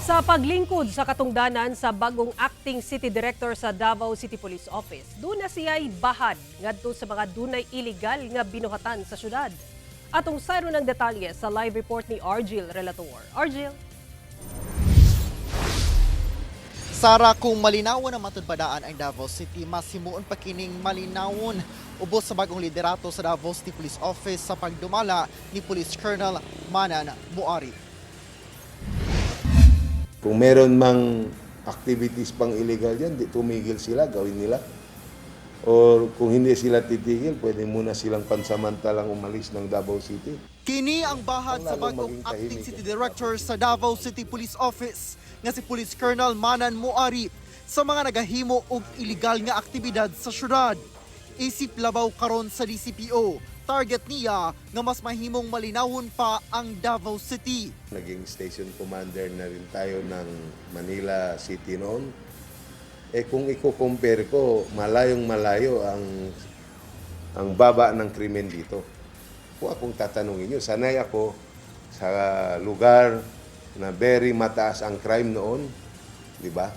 Sa paglingkod sa katungdanan sa bagong acting city director sa Davao City Police Office, doon na siya'y bahad ngadto sa mga dunay iligal nga binuhatan sa syudad. Atong sayro ng detalye sa live report ni Argil Relator. Argil. Sara, kung malinawon ang matudpadaan ang Davao City, mas himuon pa kining malinawon ubos sa bagong liderato sa Davao City Police Office sa pagdumala ni Police Colonel Manan Muari. Kung meron mang activities pang illegal dyan, tumigil sila, gawin nila. Or kung hindi sila titigil, pwede muna silang pansamantalang umalis ng Davao City. Kini ang bahad sa bagong acting city director sa Davao City Police Office nga si Police Colonel Manan Muari sa mga nagahimo og iligal nga aktibidad sa syudad. Isip labaw karon sa DCPO, target niya nga mas mahimong malinawon pa ang Davao City. Naging station commander na rin tayo ng Manila City noon. Kung i-compare ko, malayong malayo ang baba ng krimen dito. Kung akong tatanungin nyo, sanay ako sa lugar na very mataas ang crime noon, di ba?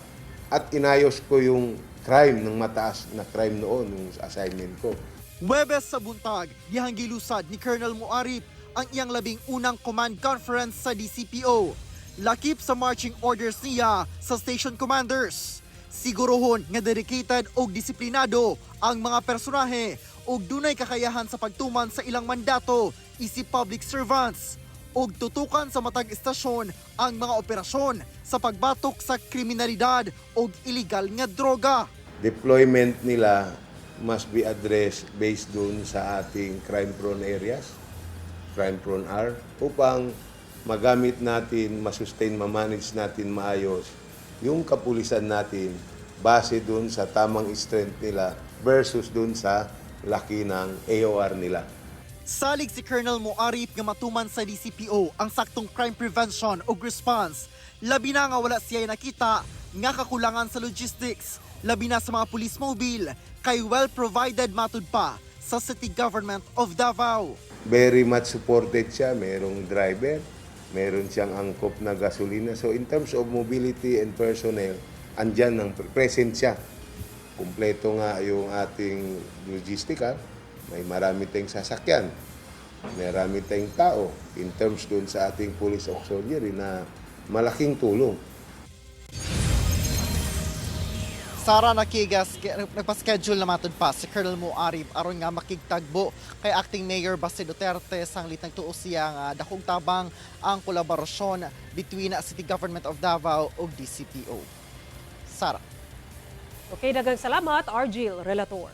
At inayos ko yung crime ng mataas na crime noon, yung assignment ko. Huwebes sa buntag, gihanggilusad ni Colonel Muarip ang iyang labing unang command conference sa DCPO. Lakip sa marching orders niya sa station commanders. Sigurohon nga dedicated o disiplinado ang mga personahe o dunay kakayahan sa pagtuman sa ilang mandato isip public servants o tutukan sa matag istasyon ang mga operasyon sa pagbatok sa kriminalidad o iligal nga droga. Deployment nila must be addressed based dun sa ating crime-prone areas, crime-prone R, upang magamit natin, masustain, mamanage natin maayos yung kapulisan natin base dun sa tamang strength nila versus dun sa laki ng AOR nila. Salig si Colonel Muarip nga matuman sa DCPO ang saktong crime prevention o response. Labi na nga wala siya nakita nga kakulangan sa logistics. Labi na sa mga police mobile kay well provided matud pa sa City Government of Davao. Very much supported siya, merong driver, meron siyang angkop na gasolina. So in terms of mobility and personnel, andyan ng present siya. Kumpleto nga yung ating logistika. May marami tayong sasakyan, marami tayong tao in terms dun sa ating police auxiliary na malaking tulong. Sara, nagpa-schedule na matod pa si Colonel Muarip aron nga makigtagbo kay acting Mayor Basti Duterte sang litang tuo siya nga dakong tabang ang kolaborasyon between City Government of Davao ug DCPO. Sara. Okay, daghang salamat, Argil Relator.